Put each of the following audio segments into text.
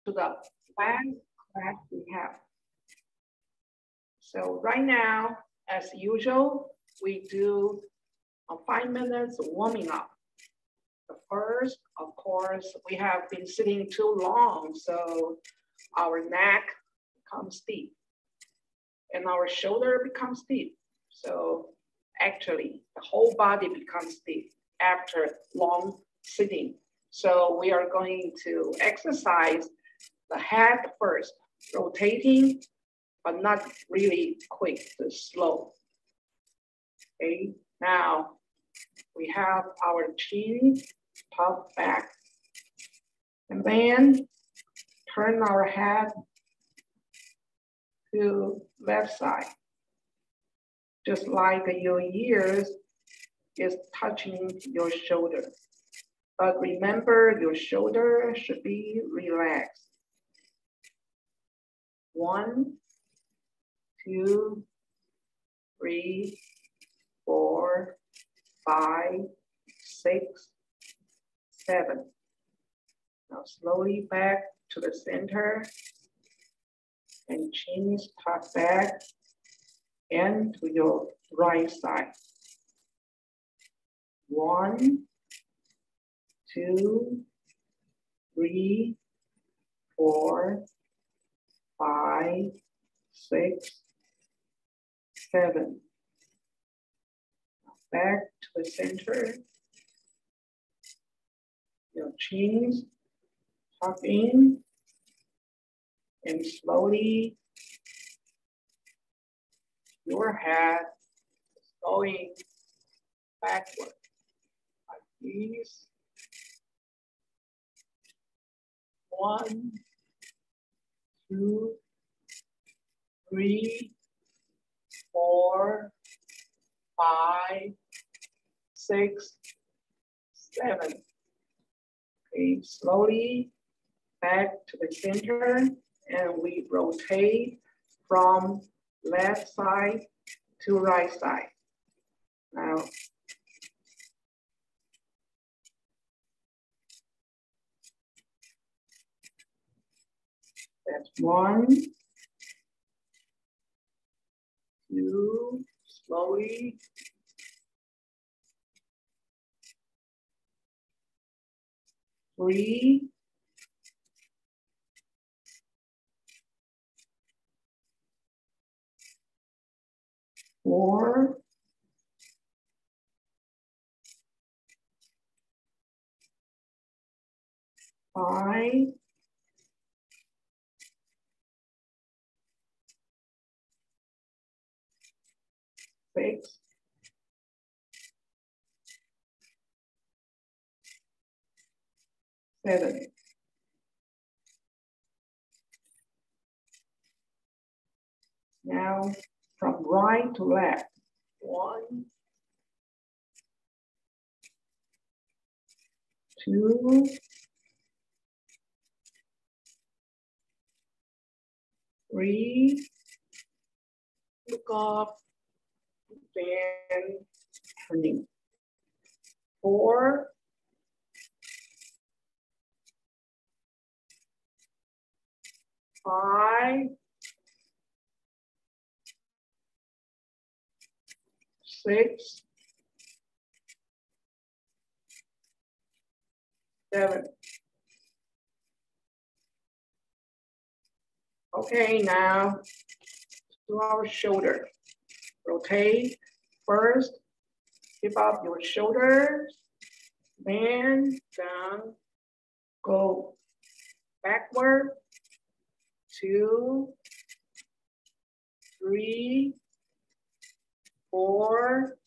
to the last class we have. So right now, as usual, we do 5 minutes warming up. The first, of course, we have been sitting too long, so our neck becomes stiff and our shoulder becomes stiff. So actually, the whole body becomes stiff after long sitting. So we are going to exercise the head first, rotating, but not really quick, just slow. Okay, now we have our chin puffed back, and then turn our head to left side, just like your ears is touching your shoulder. But remember, your shoulder should be relaxed. 1, 2, 3, 4, 5, 6, 7. Now slowly back to the center and chin tucked back and to your right side. 1, 2, 3, 4, 5, 6, 7. Back to the center. Your chin tuck in and slowly your head is going backward like this. 1, 2, 3, 4, 5, 6, 7. Okay, slowly back to the center, and we rotate from left side to right side. Now, that's 1, 2, slowly. 3, 4, 5, 6, 7. Now from right to left. 1, 2, 3, look up, then turning. 4, 5, 6, 7. Okay, now to our shoulder. Rotate first, keep up your shoulders, then down, go backward, 2, 3, 4,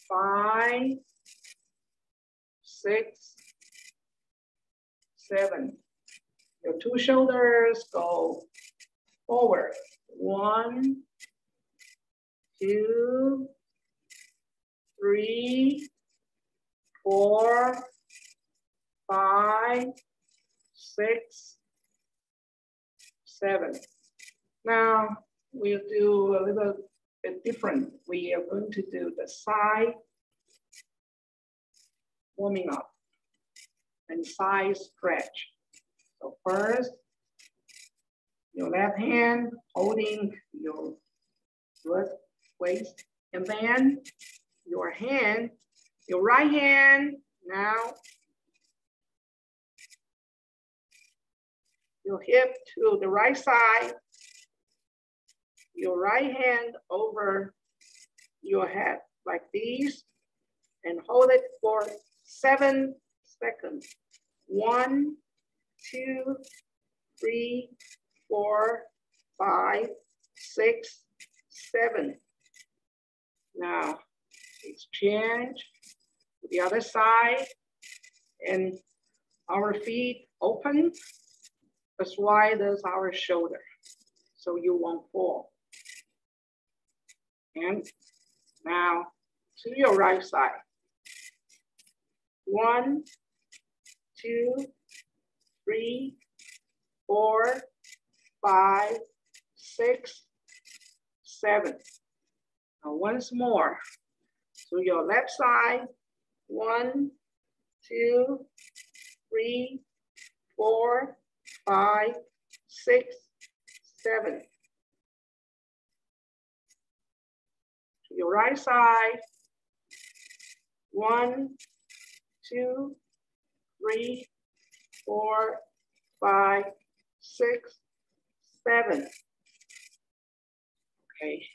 5, 6, 7. Your 2 shoulders go forward. 1, 2, 3, 4, 5, 6, 7. Now we'll do a little bit different. We are going to do the side warming up and side stretch. So first, your left hand holding your waist, and then your right hand now, your hip to the right side, your right hand over your head like this, and hold it for 7 seconds. 1, 2, 3, 4, 5, 6, 7. Now, exchange to the other side, and our feet open as wide as our shoulder, so you won't fall. And now to your right side. 1, 2, 3, 4, 5, 6, 7. Now once more to your left side. 1, 2, 3, 4, 5, 6, 7. To your right side. 1, 2, 3, 4, 5, 6, 7. Okay.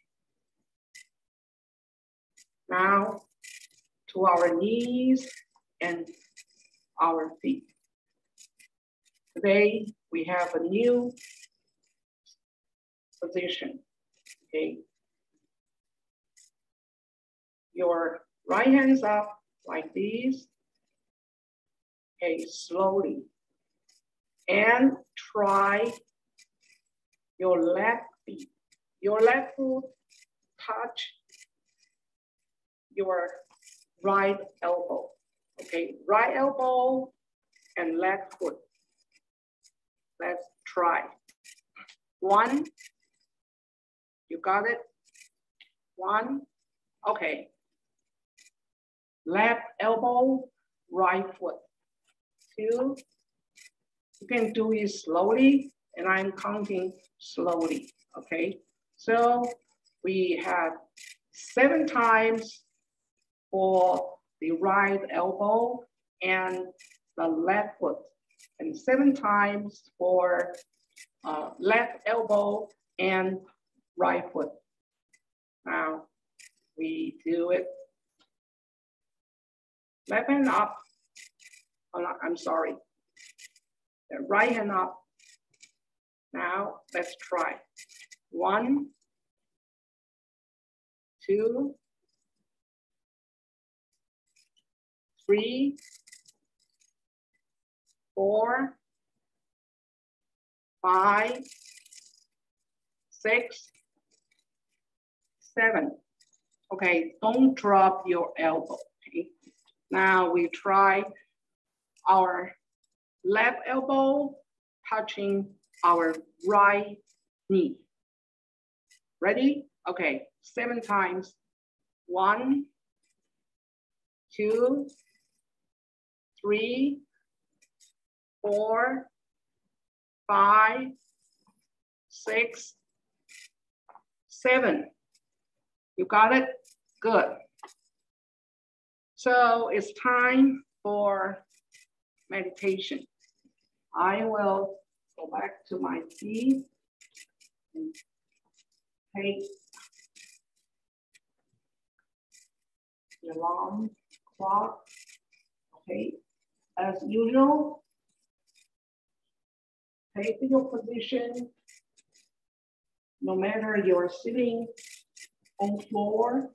Now to our knees and our feet. Today we have a new position. Okay. Your right hand's up like this. Okay, slowly. And try your left feet. Your left foot touch your right elbow. Okay, right elbow and left foot. Let's try. 1, you got it? 1, okay. Left elbow, right foot. 2, you can do it slowly, and I'm counting slowly, okay? So we have 7 times for the right elbow and the left foot, and 7 times for left elbow and right foot. Now we do it. Left hand up. Oh, no, I'm sorry. The right hand up. Now let's try. 1, 2, 3, 4, 5, 6, 7. Okay, don't drop your elbow. Okay. Now we try our left elbow touching our right knee. Ready? Okay, 7 times. 1, 2, 3, 4, 5, 6, 7. You got it? Good. So it's time for meditation. I will go back to my seat and take the alarm clock. Okay, as usual, take your position, no matter you're sitting on the floor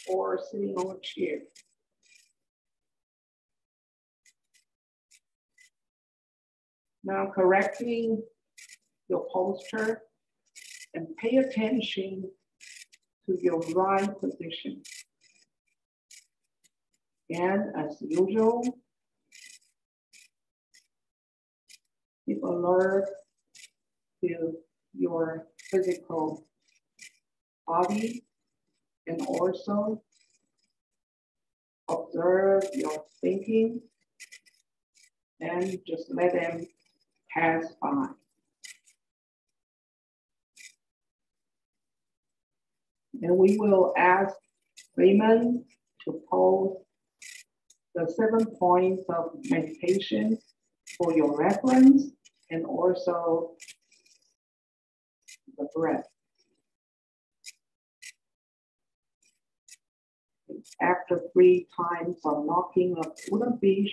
or sitting on a chair. Now correcting your posture and pay attention to your right position. And as usual, keep alert to your physical body and also observe your thinking and just let them pass by. And we will ask Raymond to post the 7 points of meditation for your reference and also the breath. After 3 times of knocking of Buddha fish,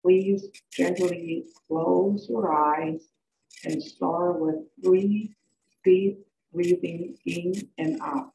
please gently close your eyes and start with 3 deep breathing in and out.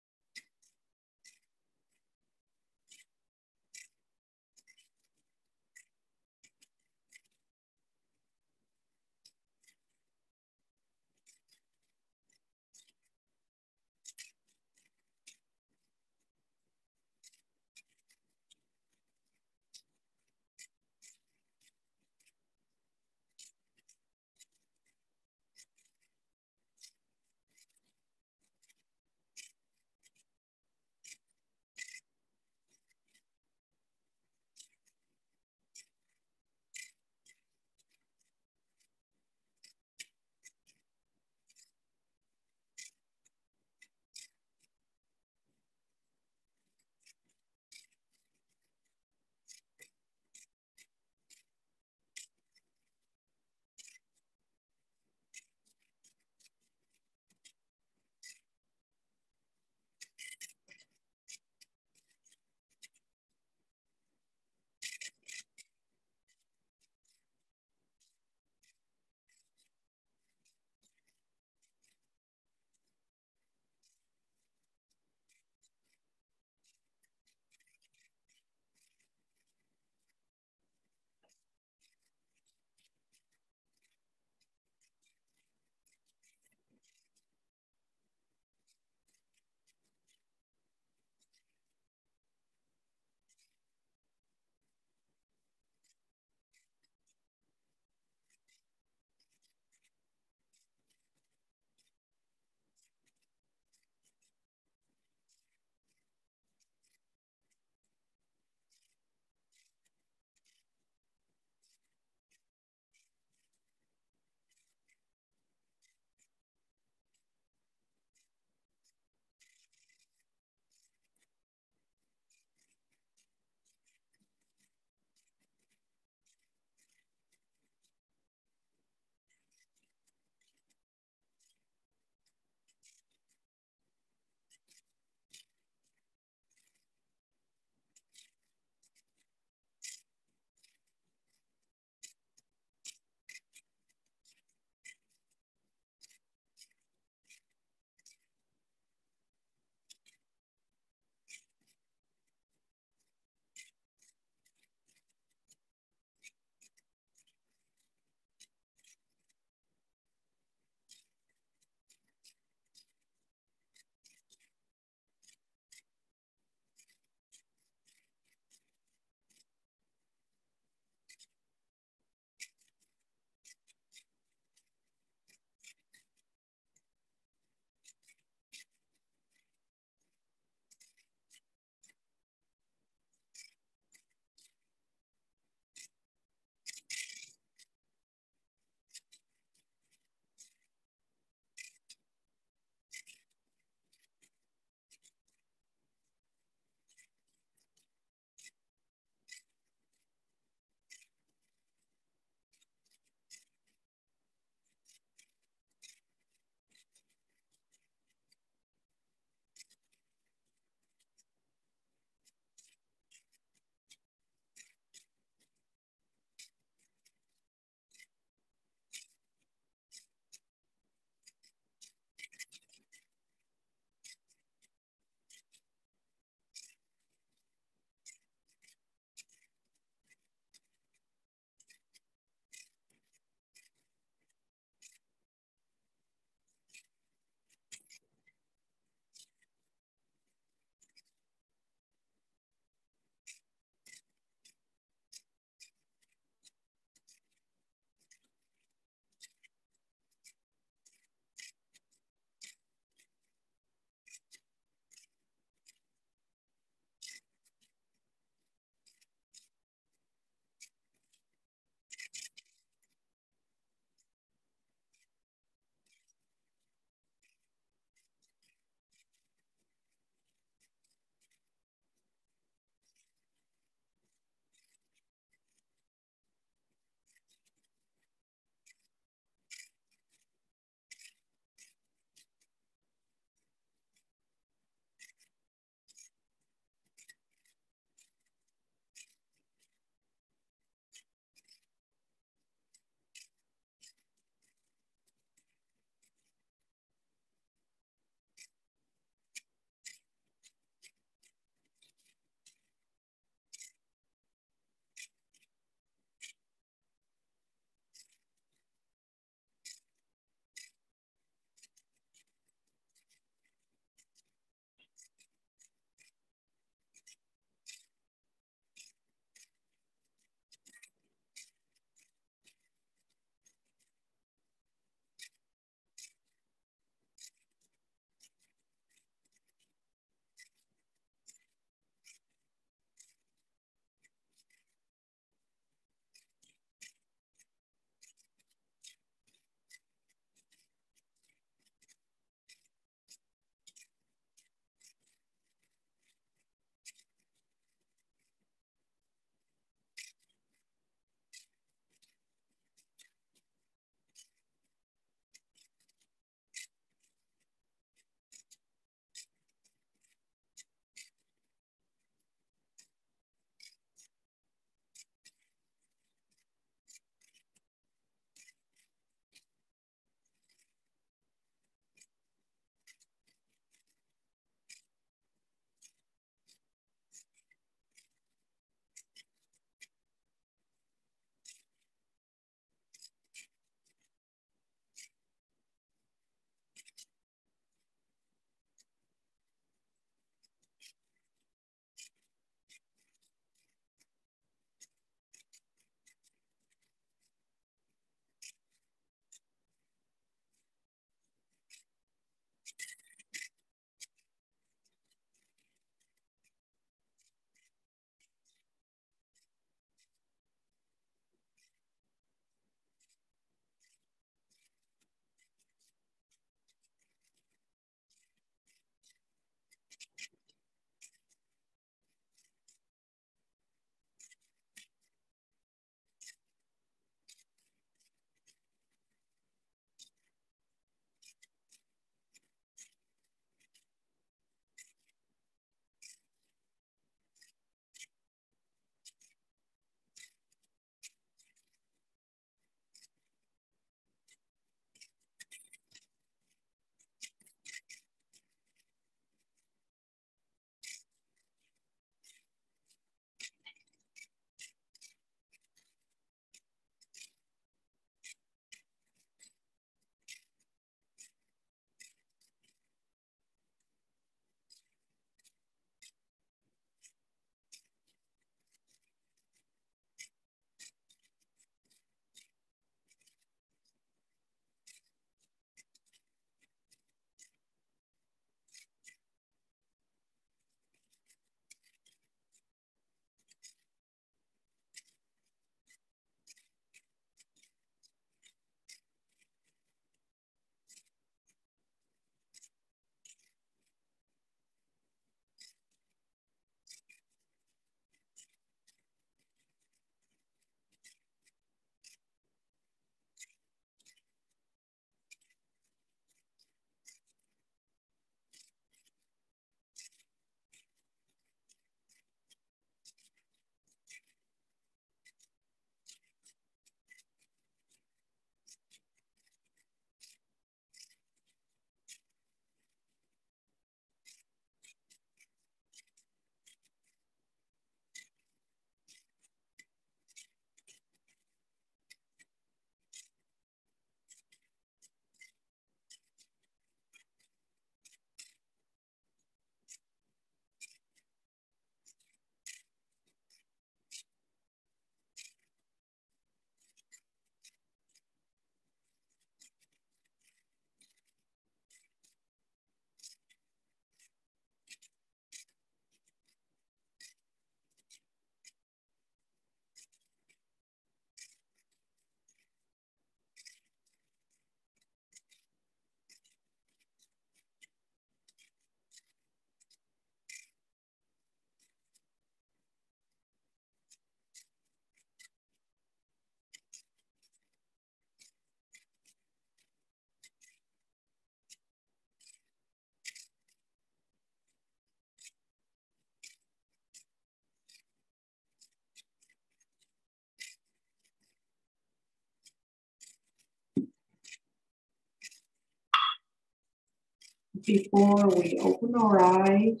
before we open our eyes,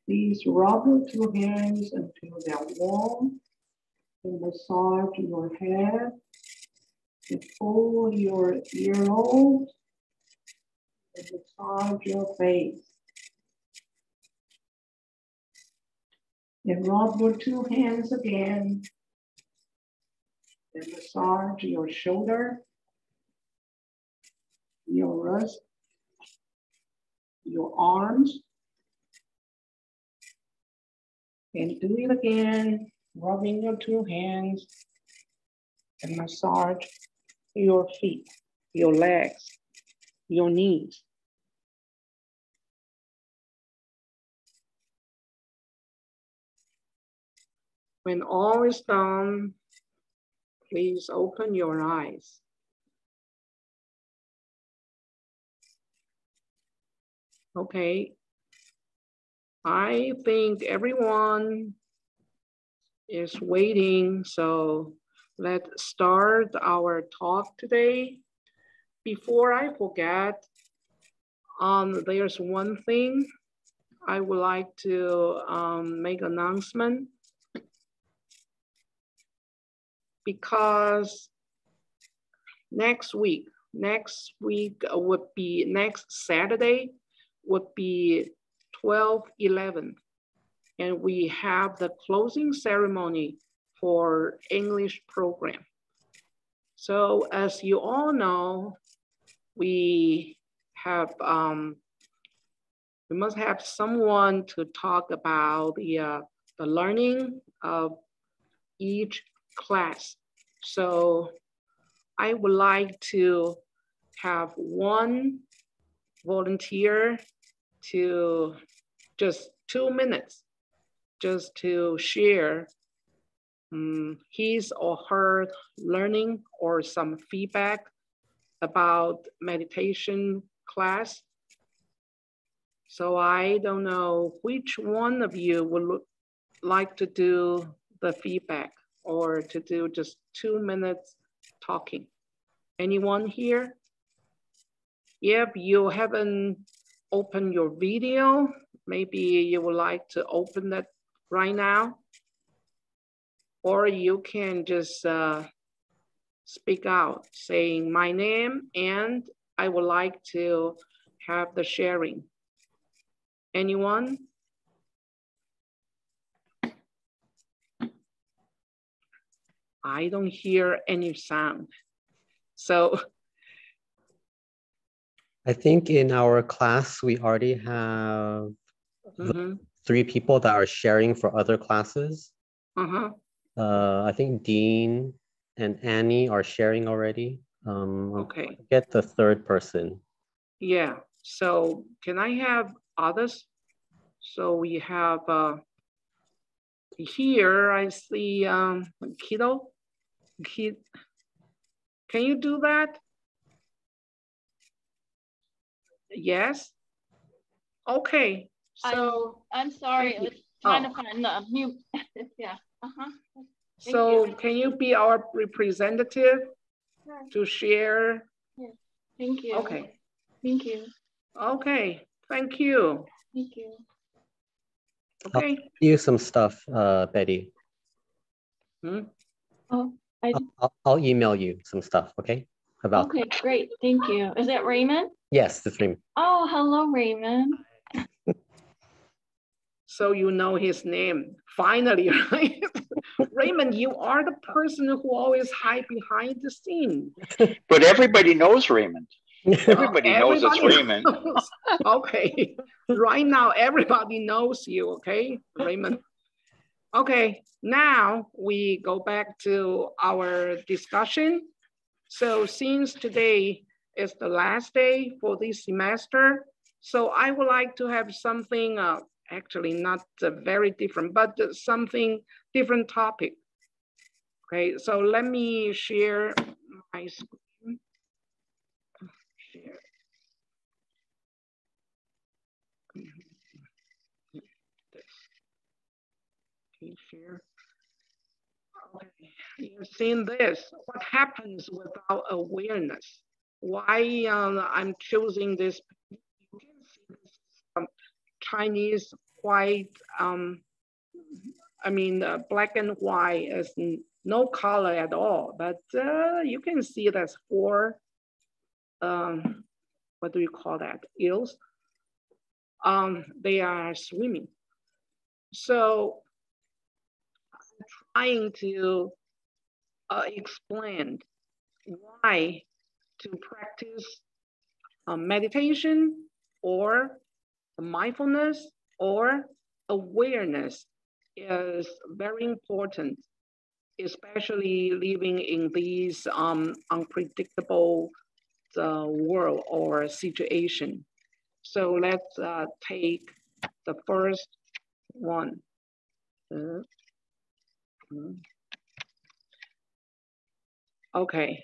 please rub your two hands until they're warm and massage your head and pull your earlobes and massage your face. And rub your two hands again and massage your shoulder, your wrist, your arms. And do it again, rubbing your two hands and massage your feet, your legs, your knees. When all is done, please open your eyes. Okay. I think everyone is waiting, so let's start our talk today. Before I forget, there's one thing I would like to make an announcement. Because next Saturday would be 12/11, and we have the closing ceremony for English program. So as you all know, we must have someone to talk about the learning of each class. So I would like to have one volunteer to just 2 minutes, just to share his or her learning or some feedback about meditation class. So I don't know which one of you would like to do the feedback or to do just 2 minutes talking. Anyone here? If you haven't opened your video, maybe you would like to open that right now. Or you can just speak out saying my name and I would like to have the sharing. Anyone? I don't hear any sound. So I think in our class, we already have 3 people that are sharing for other classes. I think Dean and Annie are sharing already. Okay. Get the 3rd person. Yeah, so can I have others? So we have here, I see Kiddo. Can you do that? Yes. Okay. So I'm sorry. I was trying to find the mute. Yeah. So can you be our representative to share? Yeah. Thank you. Okay. Thank you. Okay. Thank you. Thank you. Okay. I'll give you some stuff, Betty. Oh, I'll email you some stuff, okay? Okay, great. Thank you. Is that Raymond? Yes, it's Raymond. Oh, hello, Raymond. So you know his name, finally, right? Raymond, you are the person who always hide behind the scene. But everybody knows Raymond. Everybody knows it's Raymond. Okay, right now everybody knows you, okay, Raymond? Okay, now we go back to our discussion. So since today is the last day for this semester, so I would like to have something, actually not very different, but something different topic. Okay, so let me share my screen. Share. Can you share? Okay, you've seen this. What happens without awareness? Why I'm choosing this? You can Chinese white, I mean, black and white is no color at all, but you can see that's four, what do you call that, eels. They are swimming. So I'm trying to explain why to practice meditation or mindfulness or awareness is very important, especially living in these unpredictable world or situation. So let's take the first one. Okay.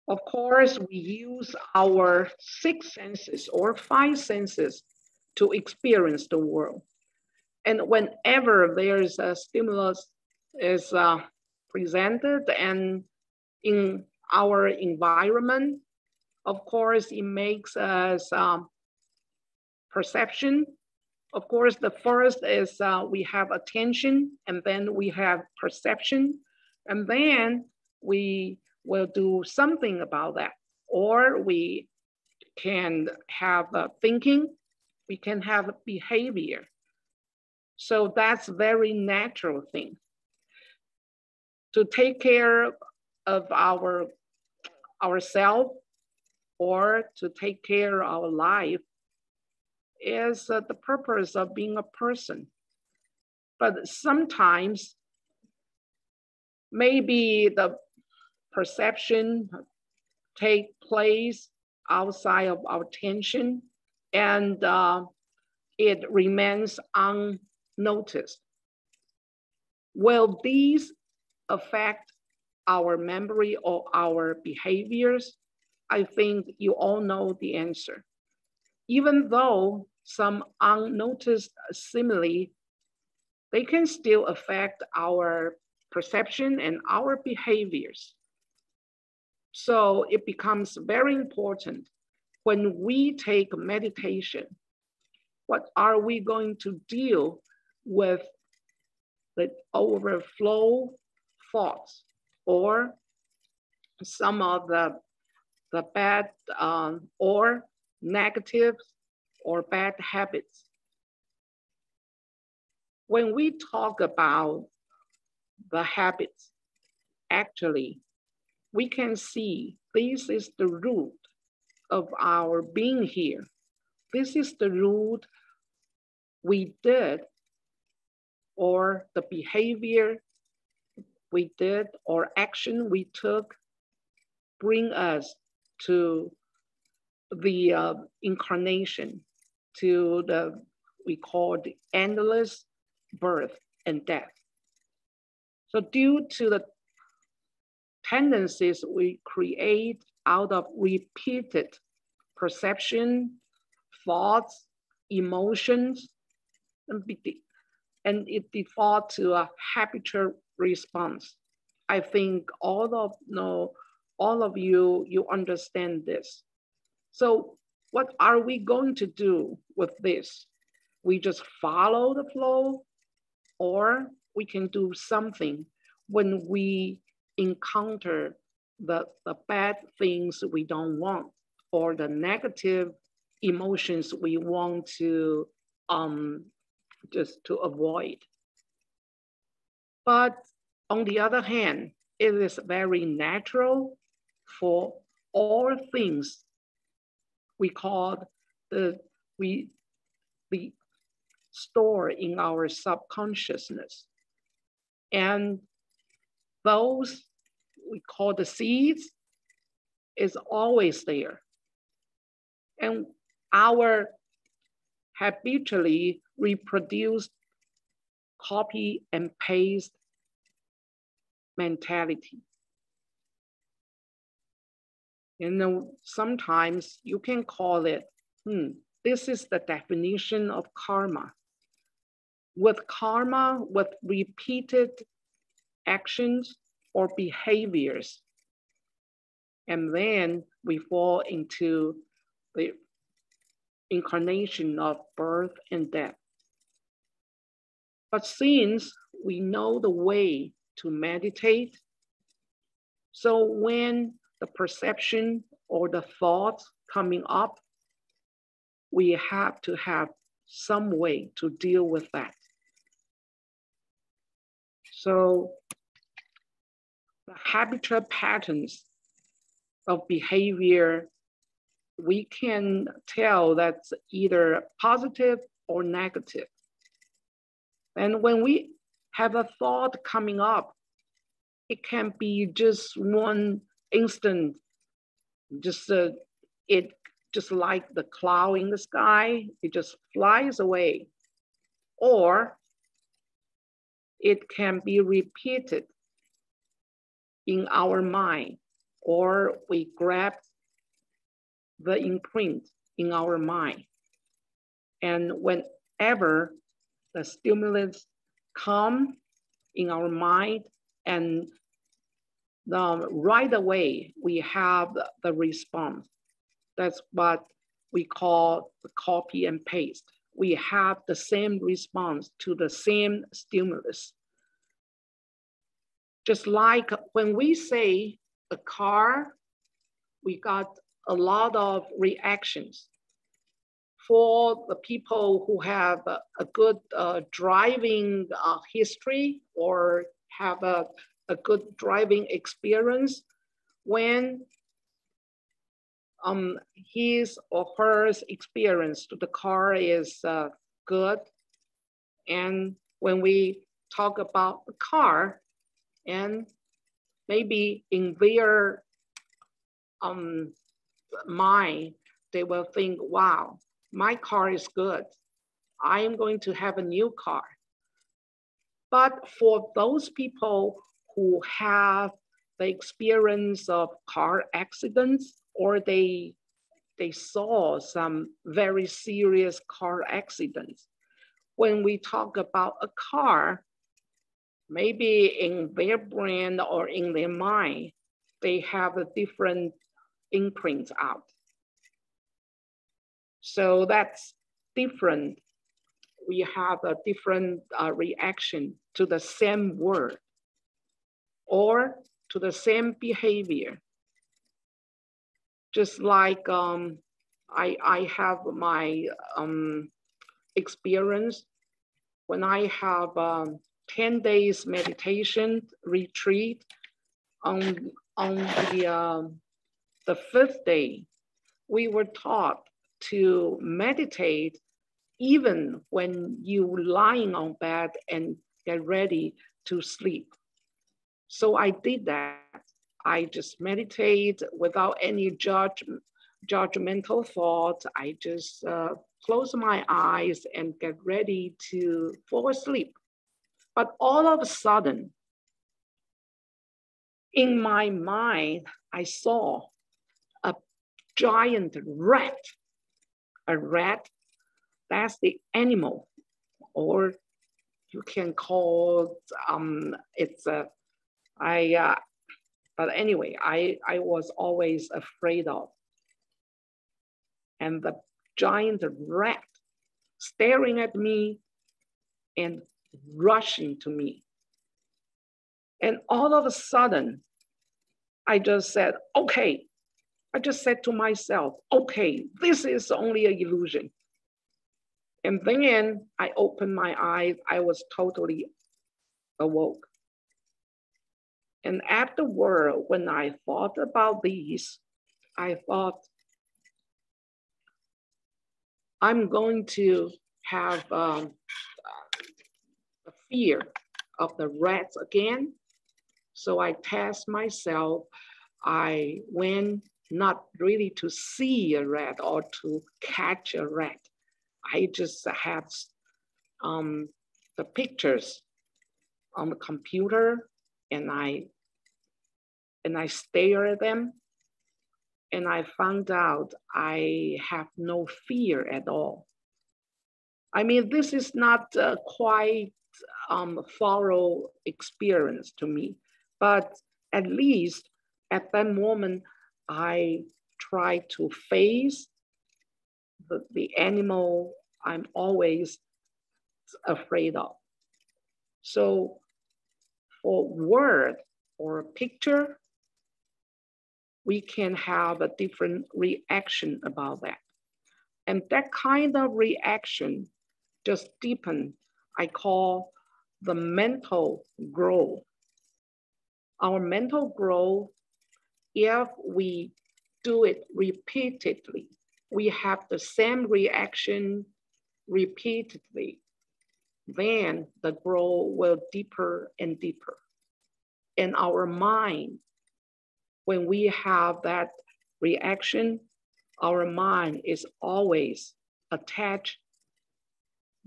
Of course, we use our 6 senses or 5 senses to experience the world. And whenever there's a stimulus is presented and in our environment, of course, it makes us perception. Of course, the first is we have attention, and then we have perception, and then we will do something about that. Or we can have thinking, we can have behavior. So that's a very natural thing. To take care of ourselves or to take care of our life is the purpose of being a person. But sometimes maybe the perception take place outside of our attention and it remains unnoticed. Will these affect our memory or our behaviors? I think you all know the answer. Even though some unnoticed stimuli, they can still affect our perception and our behaviors. So it becomes very important when we take meditation, what are we going to deal with the overflow thoughts or some of the bad or negative or bad habits. When we talk about the habits, actually, we can see this is the root of our being here. This is the root we did or the behavior we did or action we took bring us to the incarnation, to the, we call the endless birth and death. So due to the tendencies we create out of repeated perception, thoughts, emotions, and it default to a habitual response. I think all of you understand this. So what are we going to do with this? We just follow the flow, or we can do something when we encounter the bad things we don't want or the negative emotions we want to just to avoid. But on the other hand, it is very natural for all things we call we store in our subconsciousness. And those we call the seeds is always there. And our habitually reproduced copy and paste mentality. You know, sometimes you can call it, this is the definition of karma. With karma, with repeated actions or behaviors, and then we fall into the incarnation of birth and death. But since we know the way to meditate, so when the perception or the thought coming up, we have to have some way to deal with that. So the habitual patterns of behavior, we can tell that's either positive or negative. And when we have a thought coming up, it can be just one instant, just like the cloud in the sky, it just flies away. Or it can be repeated in our mind, or we grab the imprint in our mind. And whenever the stimulus come in our mind, and right away we have the response. That's what we call the copy and paste. We have the same response to the same stimulus. Just like when we say a car, we got a lot of reactions. For the people who have a good driving history or have a good driving experience, when his or her experience to the car is good, and when we talk about the car, and maybe in their mind, they will think, wow, my car is good. I am going to have a new car. But for those people who have the experience of car accidents, or they saw some very serious car accidents, when we talk about a car, maybe in their brain or in their mind, they have a different imprint out. So that's different. We have a different reaction to the same word or to the same behavior. Just like I have my experience when I have 10 days meditation retreat. On the fifth day, we were taught to meditate even when you lying on bed and get ready to sleep. So I did that. I just meditate without any judgmental thought. I just close my eyes and get ready to fall asleep. But all of a sudden, in my mind, I saw a giant rat. A rat, that's the animal, or you can call it's a, but anyway, I was always afraid of. And the giant rat staring at me and rushing to me. And all of a sudden, I just said, okay. I just said to myself, okay, this is only an illusion. And then I opened my eyes, I was totally awoke. And afterward, when I thought about these, I thought, I'm going to have a fear of the rats again. So I test myself. I went not really to see a rat or to catch a rat. I just had the pictures on the computer, and I stare at them, and I found out I have no fear at all. I mean, this is not quite thorough experience to me, but at least at that moment, I tried to face the animal I'm always afraid of. So for word or picture, we can have a different reaction about that. And that kind of reaction just deepen, I call the mental growth. Our mental growth, if we do it repeatedly, we have the same reaction repeatedly, then the growth will deeper and deeper. In our mind, when we have that reaction, our mind is always attached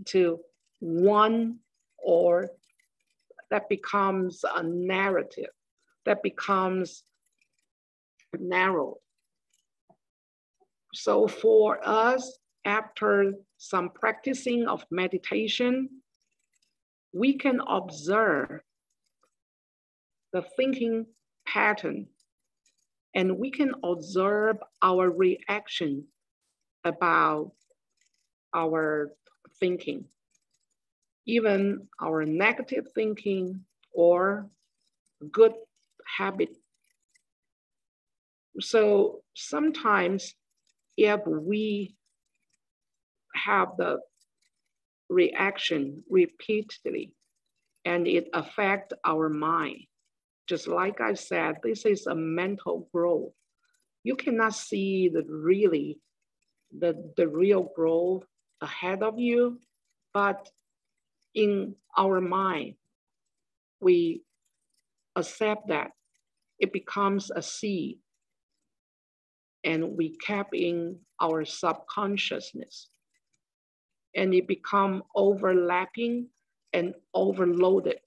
to one, or that becomes a narrative, that becomes narrow. So for us, after some practicing of meditation, we can observe the thinking pattern, and we can observe our reaction about our thinking, even our negative thinking or good habit. So sometimes if we have the reaction repeatedly and it affects our mind, just like I said, this is a mental growth. You cannot see the real growth ahead of you, but in our mind, we accept that it becomes a seed, and we kept in our subconsciousness, and it become overlapping and overloaded.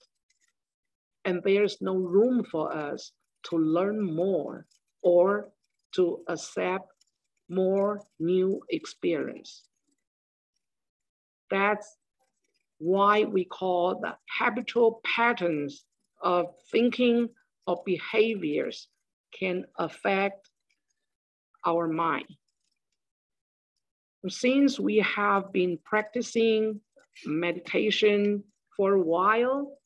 And there's no room for us to learn more or to accept more new experience. That's why we call the habitual patterns of thinking or behaviors can affect our mind. Since we have been practicing meditation for a while,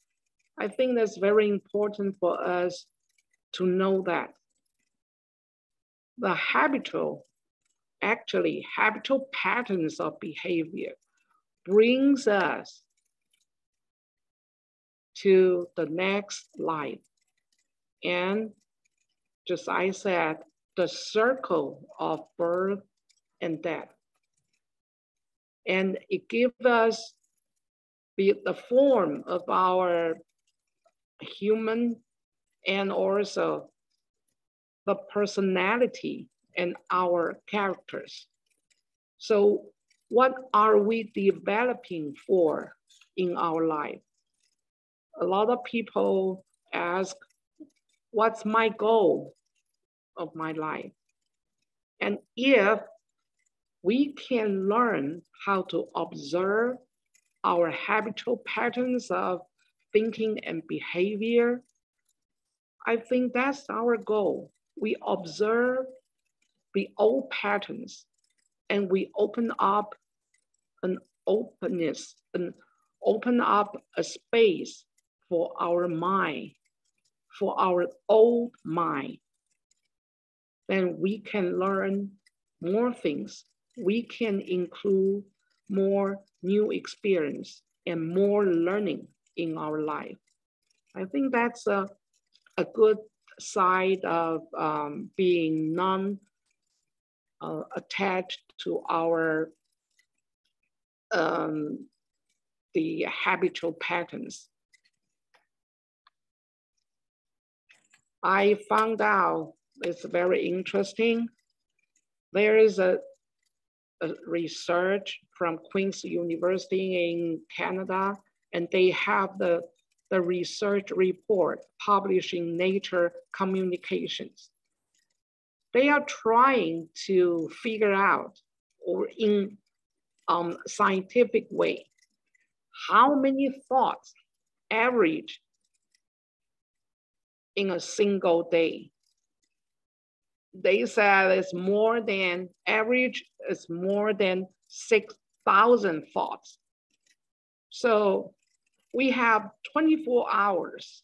I think that's very important for us to know that the habitual patterns of behavior brings us to the next life. And just as I said, the circle of birth and death. And it gives us the form of our human and also the personality and our characters. So what are we developing for in our life? A lot of people ask, what's my goal of my life? And if we can learn how to observe our habitual patterns of thinking and behavior, I think that's our goal. We observe the old patterns and we open up an openness and open up a space for our mind, for our old mind. Then we can learn more things. We can include more new experience and more learning in our life. I think that's a good side of being non-attached to our the habitual patterns. I found out, it's very interesting, there is a research from Queen's University in Canada, and they have the research report published in Nature Communications. They are trying to figure out, or in scientific way, how many thoughts average in a single day. they said it's more than average, it's more than 6,000 thoughts. So we have 24 hours.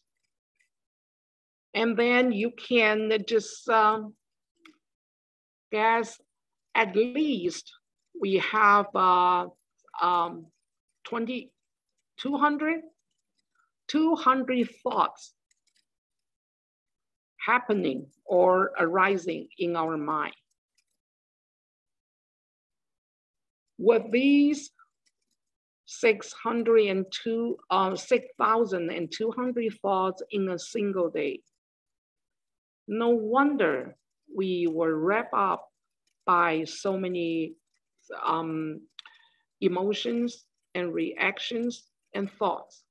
And then you can just guess at least we have 200 thoughts happening or arising in our mind. With these 6,200 thoughts in a single day, no wonder we were wrapped up by so many emotions and reactions and thoughts.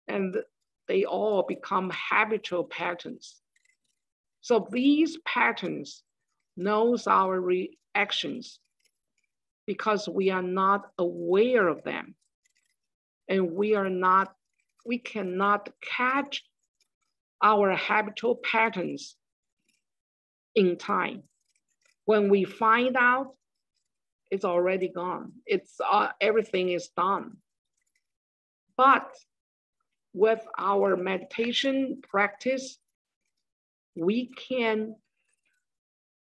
And they all become habitual patterns. So these patterns knows our reactions because we are not aware of them. And we cannot catch our habitual patterns in time. When we find out, it's already gone. It's everything is done. But with our meditation practice, we can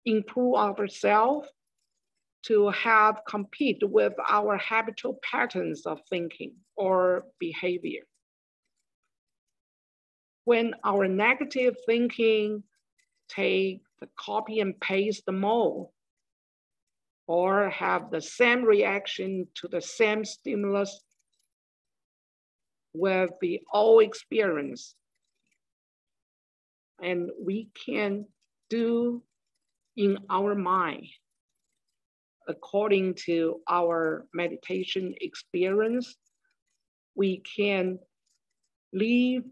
improve ourselves to have compete with our habitual patterns of thinking or behavior. When our negative thinking take the copy and paste the mold, or have the same reaction to the same stimulus with the old experience, and we can do in our mind according to our meditation experience. We can leave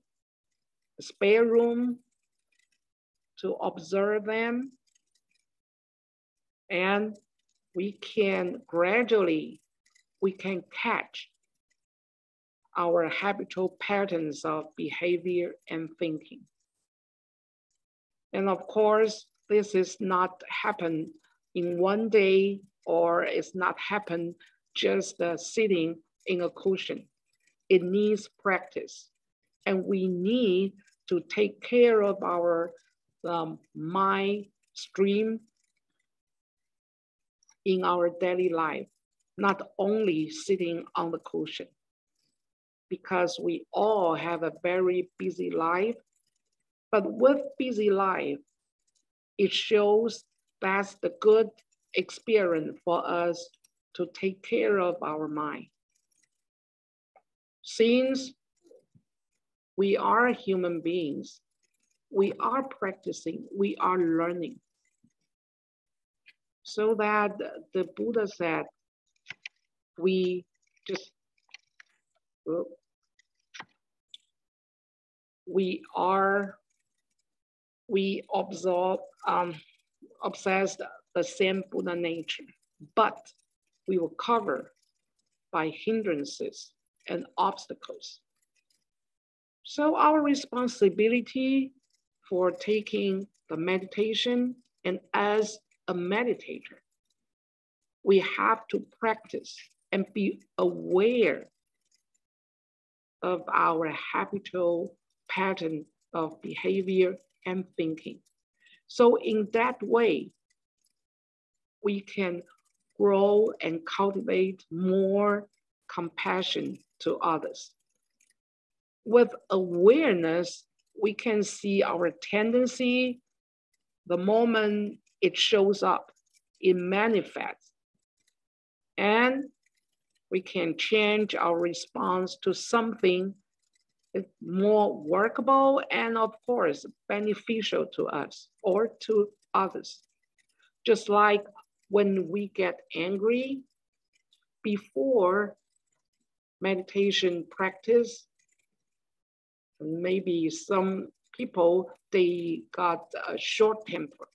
spare room to observe them, and we can gradually, catch our habitual patterns of behavior and thinking. And of course, this is not happen in one day, or it's not happen just sitting in a cushion. It needs practice. And we need to take care of our mind stream in our daily life, not only sitting on the cushion, because we all have a very busy life. But with busy life, it shows that's the good experience for us to take care of our mind. Since we are human beings, we are practicing, we are learning. So that the Buddha said, we obsess the same Buddha nature, but we were covered by hindrances and obstacles. So our responsibility for taking the meditation, and as a meditator, we have to practice and be aware of our habitual pattern of behavior and thinking. So in that way, we can grow and cultivate more compassion to others. With awareness, we can see our tendency. The moment it shows up, it manifests. And we can change our response to something more workable and, of course, beneficial to us or to others. Just like when we get angry, before meditation practice, maybe some people, they got a short temper.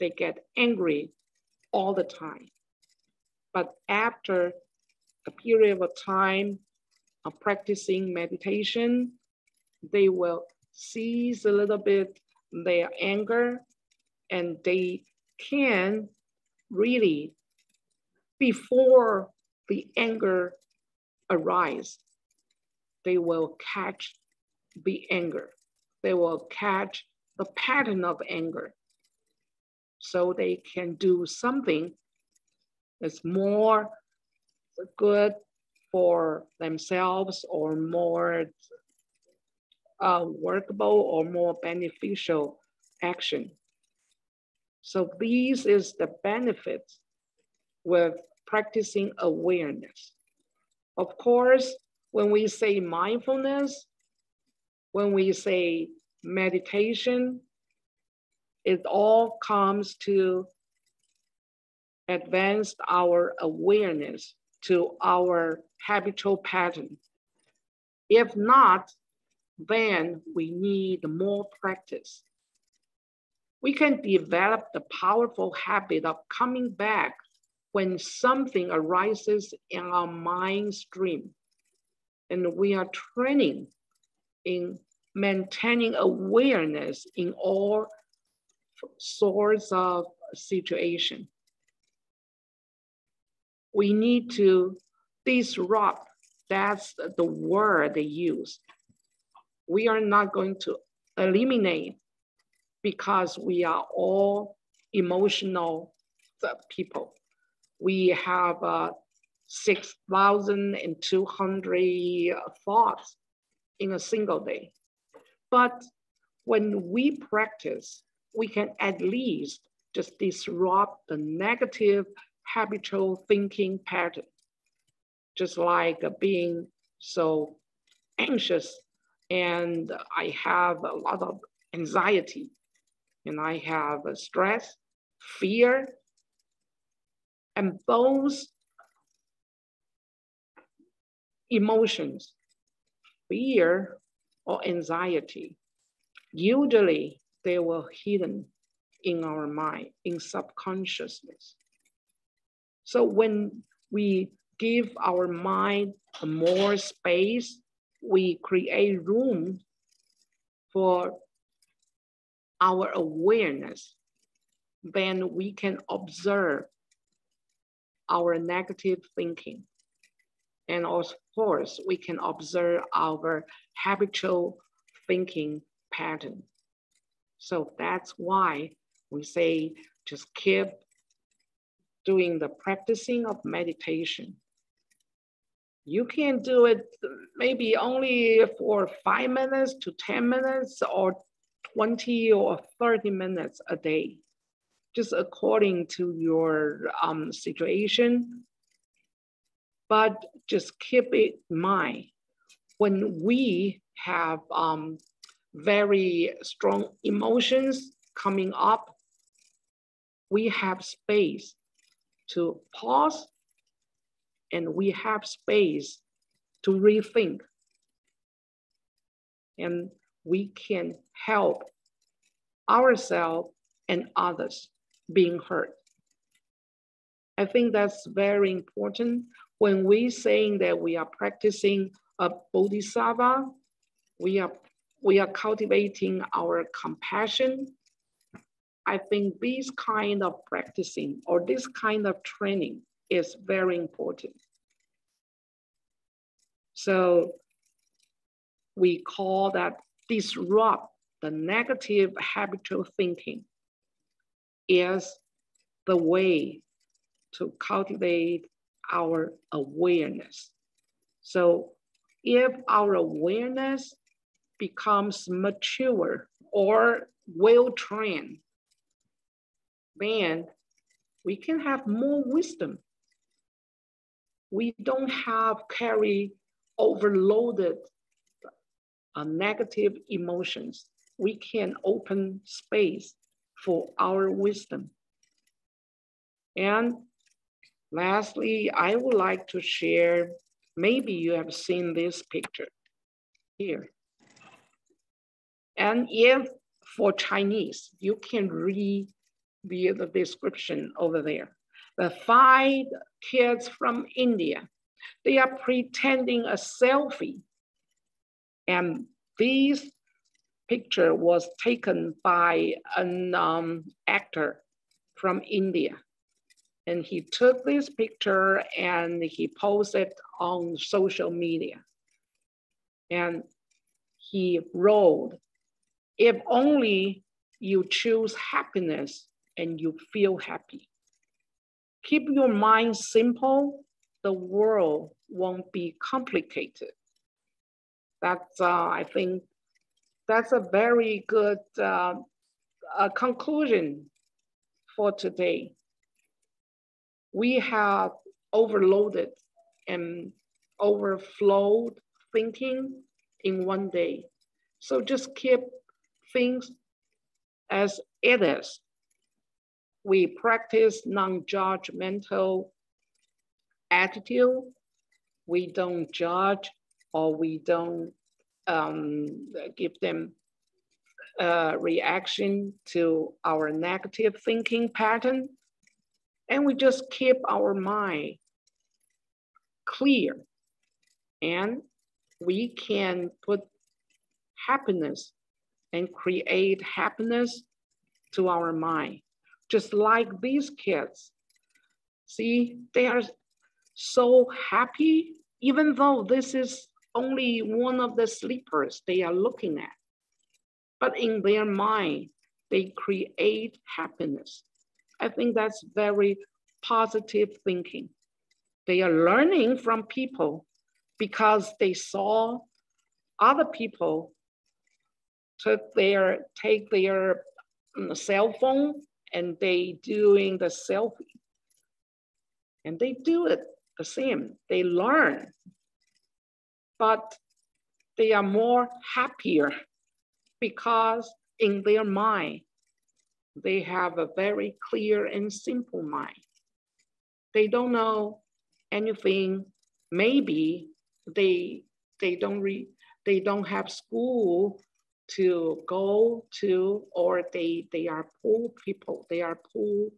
They get angry all the time. But after a period of time of practicing meditation, they will cease a little bit their anger and they can really, before the anger arises, they will catch the anger. They will catch the pattern of anger. So they can do something that's more good for themselves or more workable or more beneficial action. So these is the benefits with practicing awareness. Of course, when we say mindfulness, when we say meditation, it all comes to advance our awareness to our habitual pattern. If not, then we need more practice. We can develop the powerful habit of coming back when something arises in our mind stream. And we are training in maintaining awareness in all sorts of situations. We need to disrupt, that's the word they use. We are not going to eliminate because we are all emotional people. We have 6,200 thoughts in a single day. But when we practice, we can at least just disrupt the negative habitual thinking pattern, just like being so anxious and I have a lot of anxiety and I have stress, fear, and those emotions, fear or anxiety, usually they were hidden in our mind, in subconsciousness. So when we give our mind more space, we create room for our awareness, then we can observe our negative thinking. And of course, we can observe our habitual thinking pattern. So that's why we say just keep doing the practicing of meditation. You can do it maybe only for 5 minutes to 10 minutes or 20 or 30 minutes a day, just according to your situation. But just keep it in mind, when we have very strong emotions coming up, we have space to pause and we have space to rethink. And we can help ourselves and others being hurt. I think that's very important. When we saying that we are practicing a bodhisattva, we are cultivating our compassion. I think this kind of practicing or this kind of training is very important. So we call that disrupt the negative habitual thinking is the way to cultivate our awareness. So if our awareness becomes mature or well-trained, then we can have more wisdom. We don't have carry overloaded negative emotions. We can open space for our wisdom. And lastly, I would like to share, maybe you have seen this picture here. And if for Chinese, you can read the description over there. The 5 kids from India, they are pretending a selfie. And these picture was taken by an actor from India. And he took this picture and he posted on social media. And he wrote, if only you choose happiness and you feel happy. Keep your mind simple, the world won't be complicated. That's, I think, that's a very good conclusion for today. We have overloaded and overflowed thinking in one day. So just keep things as it is. We practice non-judgmental attitude. We don't judge or we don't give them reaction to our negative thinking pattern. And we just keep our mind clear. And we can put happiness and create happiness to our mind. Just like these kids. See, they are so happy, even though this is only one of the sleepers they are looking at. But in their mind, they create happiness. I think that's very positive thinking. They are learning from people because they saw other people take their cell phone and they doing the selfie. And they do it the same. They learn, but they are more happier because in their mind, they have a very clear and simple mind. They don't know anything. Maybe they don't have school to go to, or they are poor people. They are poor.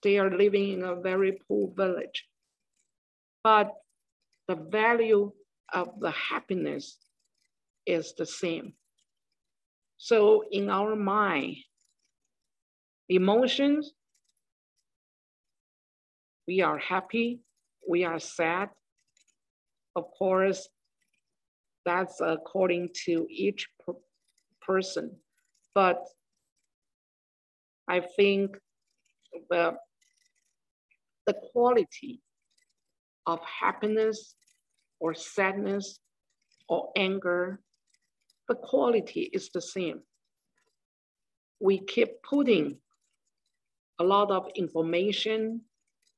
They are living in a very poor village. But the value of the happiness is the same. So in our mind, emotions, we are happy, we are sad. Of course, that's according to each person. But I think the quality of happiness or sadness or anger, the quality is the same. We keep putting a lot of information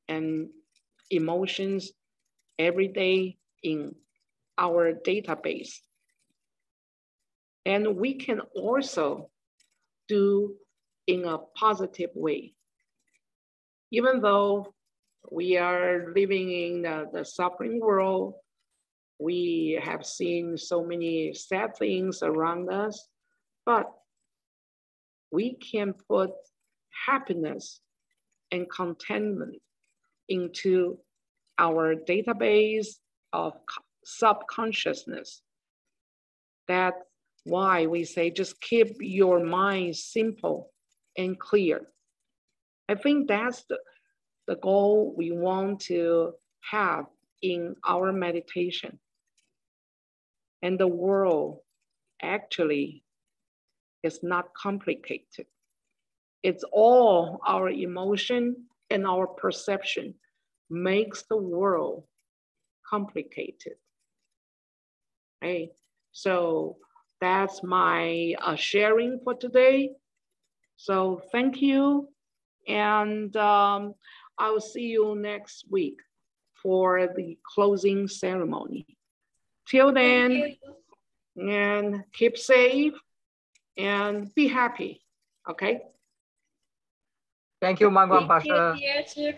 and emotions every day in our database. And we can also do in a positive way. Even though we are living in the suffering world, we have seen so many sad things around us, but we can put happiness and contentment into our database of subconsciousness. That's why we say just keep your mind simple and clear. I think that's the goal we want to have in our meditation. And the world actually is not complicated. It's all our emotion and our perception makes the world complicated. Right? So that's my sharing for today. So thank you. And I'll see you next week for the closing ceremony. Till then, and keep safe and be happy, okay? Thank you, Mangwang Pastor.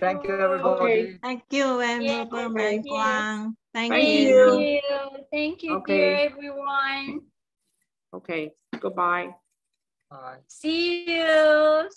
Thank you, everybody. Okay. Thank you, Venerable Mangwang. Thank Thank you. you. Thank you, Okay. dear everyone. Okay, goodbye. Bye. See you.